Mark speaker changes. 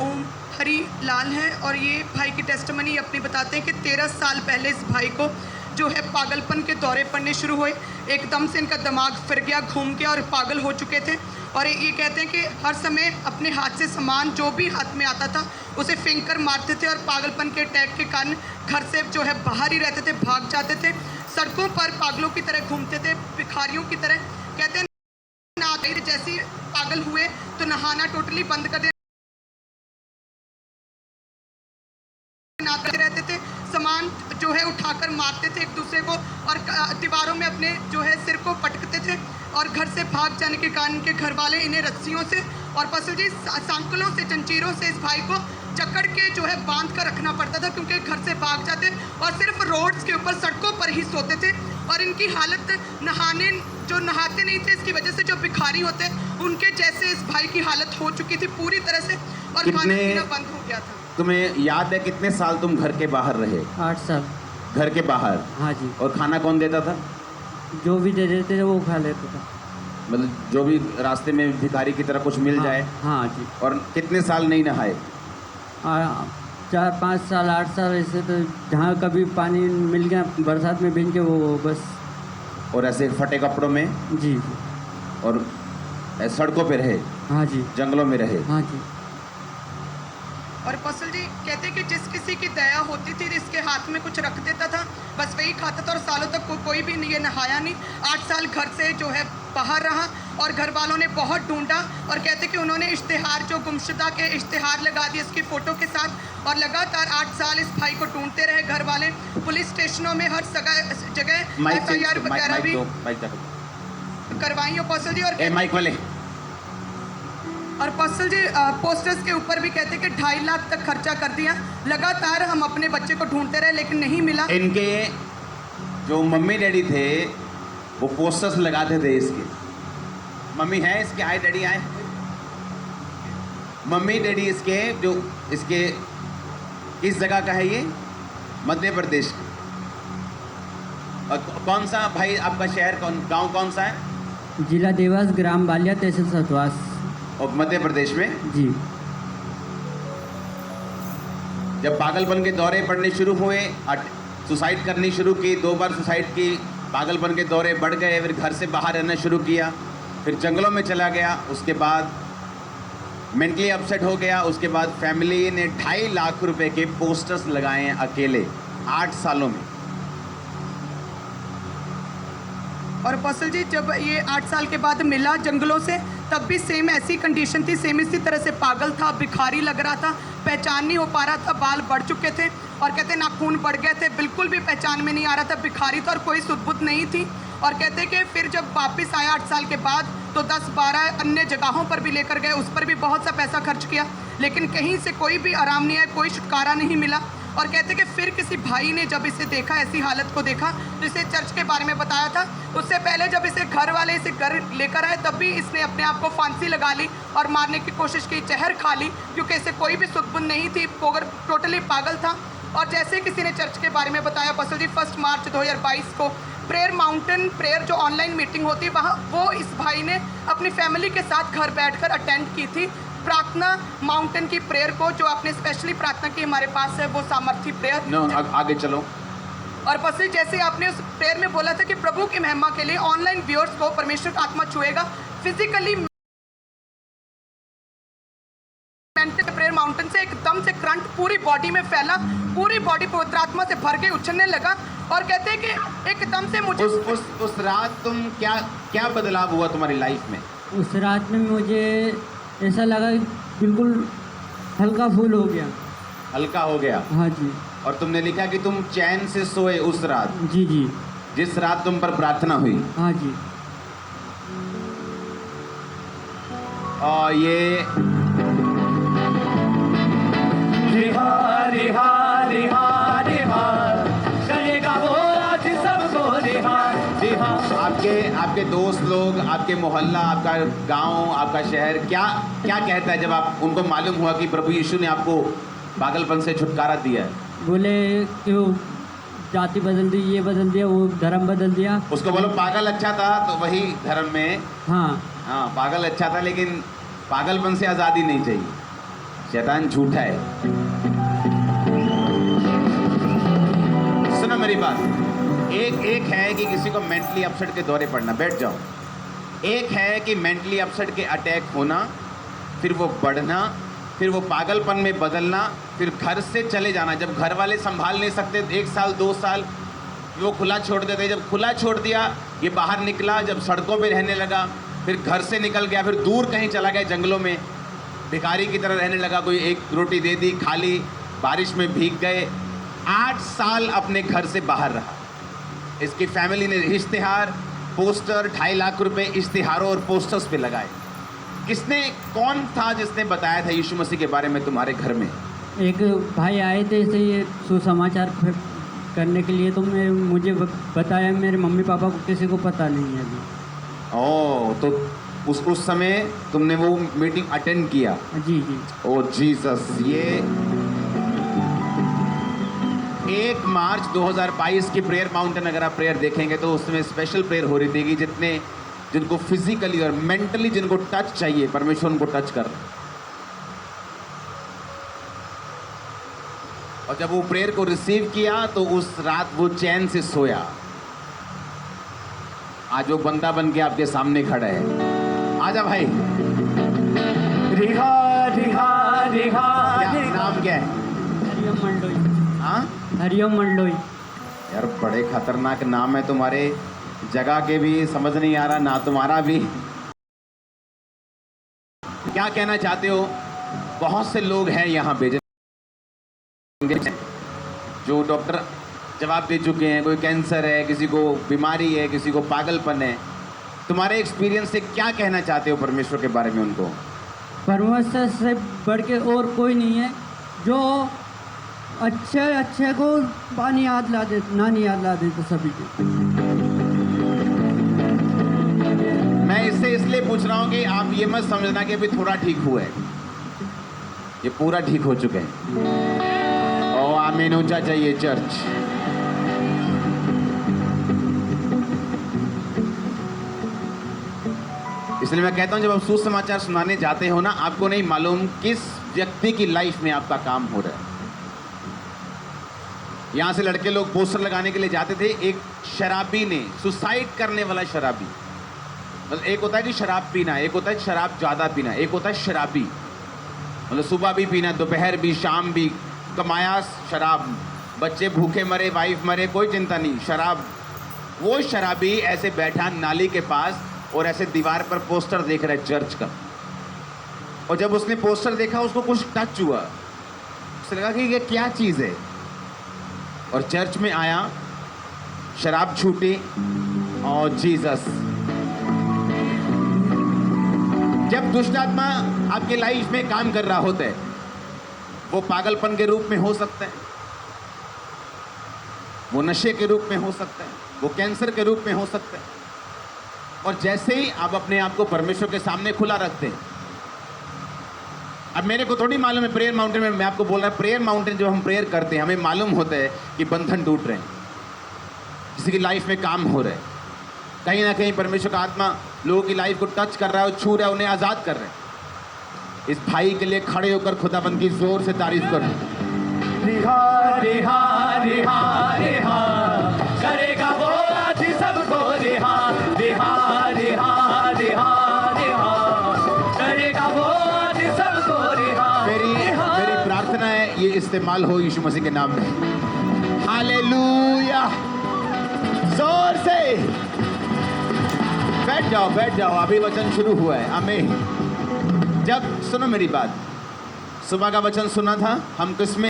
Speaker 1: ओम हरी लाल हैं और ये भाई की टेस्टमनी अपनी बताते हैं कि 13 साल पहले इस भाई को जो है पागलपन के दौरे पड़ने शुरू हुए। एकदम से इनका दिमाग फिर गया, घूम गया और पागल हो चुके थे। और ये कहते हैं कि हर समय अपने हाथ से सामान जो भी हाथ में आता था उसे फेंक कर मारते थे और पागलपन के अटैक के कारण घर से जो है बाहर ही रहते थे, भाग जाते थे, सड़कों पर पागलों की तरह घूमते थे, भिखारियों की तरह। कहते हैं ना जैसे पागल हुए तो नहाना टोटली बंद कर दिया, रहते थे, सामान जो है उठाकर मारते थे एक दूसरे को और दीवारों में अपने जो है सिर को पटकते थे। और घर से भाग जाने के कारण के घर वाले इन्हें रस्सियों से और पसल जी सांकलों से, जंजीरों से इस भाई को जकड़ के जो है बांध कर रखना पड़ता था, क्योंकि घर से भाग जाते और सिर्फ रोड्स के ऊपर, सड़कों पर ही सोते थे। और इनकी हालत जो नहाते नहीं थे, इसकी वजह से जो भिखारी होते उनके जैसे इस भाई की हालत हो चुकी थी पूरी तरह से और खाना पीना बंद हो गया था।
Speaker 2: तुम्हें याद है कितने साल तुम घर के बाहर रहे?
Speaker 3: 8 साल।
Speaker 2: घर के बाहर?
Speaker 3: हाँ जी।
Speaker 2: और खाना कौन देता था?
Speaker 3: जो भी दे देते थे वो खा लेता था।
Speaker 2: मतलब जो भी रास्ते में भिखारी की तरह कुछ मिल जाए?
Speaker 3: हाँ जी।
Speaker 2: और कितने साल नहीं नहाए?
Speaker 3: 4-5 साल 8 साल ऐसे, तो जहाँ कभी पानी मिल गया बरसात में भीग के वो बस।
Speaker 2: और ऐसे फटे कपड़ों में?
Speaker 3: जी।
Speaker 2: और सड़कों पे रहे?
Speaker 3: हाँ जी।
Speaker 2: जंगलों में रहे?
Speaker 3: हाँ जी।
Speaker 1: और फसल जी कहते कि जिस किसी की दया होती थी जिसके हाथ में कुछ रख देता था बस वही खाता था और सालों तक कोई भी ये नहाया नहीं। 8 साल घर से जो है बाहर रहा और घर वालों ने बहुत ढूंढा और कहते कि उन्होंने इश्तिहार, जो गुमशुदा के इश्तिहार लगा दिए इसकी फ़ोटो के साथ, और लगातार 8 साल इस भाई को ढूंढते रहे घर वाले। पुलिस स्टेशनों में हर जगह FIR वगैरह भी करवाई और फसल जी और पसल जी पोस्टर्स के ऊपर भी कहते कि 2.5 लाख तक खर्चा कर दिया। लगातार हम अपने बच्चे को ढूंढते रहे लेकिन नहीं मिला।
Speaker 2: इनके जो मम्मी डैडी थे वो पोस्टर्स लगाते थे इसके। मम्मी है इसके? आए डैडी आए। मम्मी डैडी इसके जो इसके किस जगह का है ये? मध्य प्रदेश। और कौन सा भाई आपका शहर, गांव कौन सा है?
Speaker 3: जिला देवास, ग्राम बालिया, तहसील सतवास।
Speaker 2: और मध्य प्रदेश में?
Speaker 3: जी।
Speaker 2: जब पागलपन के दौरे पड़ने शुरू हुए, सुसाइड करनी शुरू की, 2 बार सुसाइड की, पागलपन के दौरे बढ़ गए, फिर घर से बाहर रहना शुरू किया, फिर जंगलों में चला गया, उसके बाद मेंटली अपसेट हो गया। उसके बाद फैमिली ने 2.5 लाख रुपए के पोस्टर्स लगाए हैं अकेले 8 सालों में।
Speaker 1: और फसल जी जब ये 8 साल के बाद मिला जंगलों से, तब भी सेम ऐसी कंडीशन थी, सेम इसी तरह से पागल था, भिखारी लग रहा था, पहचान नहीं हो पा रहा था, बाल बढ़ चुके थे और कहते नाखून बढ़ गए थे, बिल्कुल भी पहचान में नहीं आ रहा था, भिखारी था और कोई सुध-बुध नहीं थी। और कहते कि फिर जब वापस आया 8 साल के बाद तो 10-12 अन्य जगहों पर भी लेकर गए, उस पर भी बहुत सा पैसा खर्च किया लेकिन कहीं से कोई भी आराम नहीं आया, कोई छुटकारा नहीं मिला। और कहते कि फिर किसी भाई ने जब इसे देखा, ऐसी हालत को देखा, तो इसे चर्च के बारे में बताया था। उससे पहले जब इसे घर वाले इसे घर लेकर आए तब भी इसने अपने आप को फांसी लगा ली और मारने की कोशिश की, जहर खा ली, क्योंकि इसे कोई भी सुध-बुध नहीं थी, टोटली पागल था। और जैसे किसी ने चर्च के बारे में बताया बसल जी, 1 मार्च 2022 को प्रेयर माउंटेन प्रेयर जो ऑनलाइन मीटिंग होती है वहाँ वो इस भाई ने अपनी फैमिली के साथ घर बैठकर अटेंड की थी। प्रार्थना माउंटेन की प्रेयर को, जो आपने स्पेशली प्रार्थना की हमारे पास है, वो सामर्थी प्रेयर।
Speaker 2: आगे चलो।
Speaker 1: और पसी जैसे आपने उस प्रेयर में बोला था कि प्रभु की महिमा के लिए ऑनलाइन व्यूअर्स को परमेश्वर का आत्मा छुएगा, फिजिकली प्रेयर माउंटेन से एकदम से करंट पूरी बॉडी में फैला, पूरी बॉडी पवित्र आत्मा से भर के उछलने लगा। और कहते हैं कि एकदम से मुझे
Speaker 2: उस रात तुम क्या बदलाव हुआ तुम्हारी लाइफ में?
Speaker 3: उस रात में मुझे ऐसा लगा बिल्कुल हल्का फूल हो गया।
Speaker 2: हल्का हो गया?
Speaker 3: हाँ जी।
Speaker 2: और तुमने लिखा कि तुम चैन से सोए उस रात?
Speaker 3: जी जी।
Speaker 2: जिस रात तुम पर प्रार्थना हुई?
Speaker 3: हाँ जी।
Speaker 2: और ये
Speaker 4: रिहा रिहा रिहा रिहा करेगा वो आज सबको रिहा रिहा।
Speaker 2: आपके दोस्त लोग, आपके मोहल्ला, आपका गांव, आपका शहर क्या कहता है जब आप उनको मालूम हुआ कि प्रभु यीशु ने आपको पागलपन से छुटकारा दिया है?
Speaker 3: बोले कि वो जाति बदल दी, ये बदल दिया, वो धर्म बदल दिया।
Speaker 2: उसको बोलो पागल अच्छा था तो वही धर्म में।
Speaker 3: हाँ
Speaker 2: हाँ, पागल अच्छा था लेकिन पागलपन से आज़ादी नहीं चाहिए। शैतान झूठा है। सुनो मेरी बात, एक है कि किसी को मेंटली अपसेट के दौरे पड़ना, बैठ जाओ। एक है कि मेंटली अपसेट के अटैक होना, फिर वो बढ़ना, फिर वो पागलपन में बदलना, फिर घर से चले जाना। जब घर वाले संभाल नहीं सकते 1 साल 2 साल वो खुला छोड़ देते, जब खुला छोड़ दिया ये बाहर निकला, जब सड़कों पे रहने लगा, फिर घर से निकल गया, फिर दूर कहीं चला गया जंगलों में, भिखारी की तरह रहने लगा। कोई एक रोटी दे दी, खा ली, बारिश में भीग गए। 8 साल अपने घर से बाहर रहा। इसकी फैमिली ने इश्तिहार, पोस्टर, 2.5 लाख रुपए इश्तिहारों और पोस्टर्स पे लगाए। कौन था जिसने बताया था यीशु मसीह के बारे में तुम्हारे घर में?
Speaker 3: एक भाई आए थे ऐसे ये सुसमाचार करने के लिए, तो मुझे बताया, मेरे मम्मी पापा को किसी को पता नहीं है अभी।
Speaker 2: ओह, तो उस समय तुमने वो मीटिंग अटेंड किया?
Speaker 3: जी जी।
Speaker 2: ओ जीसस। ये 1 मार्च 2022 की प्रेयर माउंटेन अगर आप प्रेयर देखेंगे तो उसमें स्पेशल प्रेयर हो रही थी कि जिनको फिजिकली और मेंटली जिनको टच चाहिए, परमेश्वर उनको टच कर। और जब वो प्रेयर को रिसीव किया तो उस रात वो चैन से सोया। आज वो बंदा बन के आपके सामने खड़ा है। आजा भाई।
Speaker 4: रिहा रिहा रिहा
Speaker 2: क्या नाम क्या है?
Speaker 3: हरिओम मंडोई।
Speaker 2: हाँ,
Speaker 3: हरिओम मंडोई।
Speaker 2: यार बड़े खतरनाक नाम है तुम्हारे, जगह के भी समझ नहीं आ रहा, ना तुम्हारा भी। क्या कहना चाहते हो? बहुत से लोग हैं यहाँ पे जो डॉक्टर जवाब दे चुके हैं। कोई कैंसर है, किसी को बीमारी है, किसी को पागलपन है। तुम्हारे एक्सपीरियंस से क्या कहना चाहते हो परमेश्वर के बारे में उनको?
Speaker 3: परमेश्वर से बढ़ के और कोई नहीं है, जो अच्छे को पानी याद ला दे, नानी याद ला दे तो सभी को।
Speaker 2: मैं इससे इसलिए पूछ रहा हूँ कि आप ये मत समझना कि अभी थोड़ा ठीक हुआ है, ये पूरा ठीक हो चुके हैं। ओ आमीन ऊंचा चाहिए चर्च। इसलिए मैं कहता हूं जब आप सुसमाचार सुनाने जाते हो ना, आपको नहीं मालूम किस व्यक्ति की लाइफ में आपका काम हो रहा है। यहां से लड़के लोग पोस्टर लगाने के लिए जाते थे। एक शराबी ने, सुसाइड करने वाला शराबी, मतलब एक होता है कि शराब पीना, एक होता है शराब ज्यादा पीना, एक होता है शराबी, मतलब सुबह भी पीना, दोपहर भी, शाम भी, कमाया शराब, बच्चे भूखे मरे, वाइफ मरे, कोई चिंता नहीं, शराब। वो शराबी ऐसे बैठा नाली के पास और ऐसे दीवार पर पोस्टर देख रहा है चर्च का। और जब उसने पोस्टर देखा उसको कुछ टच हुआ, उसे लगा कि ये क्या चीज़ है, और चर्च में आया, शराब छूटी। और जीसस, जब दुष्ट आत्मा आपके लाइफ में काम कर रहा होता है, वो पागलपन के रूप में हो सकता है, वो नशे के रूप में हो सकता है, वो कैंसर के रूप में हो सकता है। और जैसे ही आप अपने आप को परमेश्वर के सामने खुला रखते हैं, अब मेरे को थोड़ी मालूम है प्रेयर माउंटेन में, मैं आपको बोल रहा, प्रेयर माउंटेन जब हम प्रेयर करते हैं हमें मालूम होता है कि बंधन टूट रहे हैं, किसी की लाइफ में काम हो रहा है, कहीं ना कहीं परमेश्वर का आत्मा लोगों की लाइफ को टच कर रहा है, छू रहा है, उन्हें आज़ाद कर रहे हैं। इस भाई के लिए खड़े होकर खुदाबंद की जोर से तारीफ करो।
Speaker 4: रिहा रिहा रिहा रिहा करेगा वो आज सबको रिहा रिहा रिहा रिहा रिहा करेगा वो आज सबको रिहा।
Speaker 2: मेरी प्रार्थना है ये इस्तेमाल हो यीशु मसीह के नाम में। हालेलुया। जोर से बैठ जाओ, अभी वचन शुरू हुआ है। आमीन। जब सुनो मेरी बात, सुबह का वचन सुना था, हम किसमें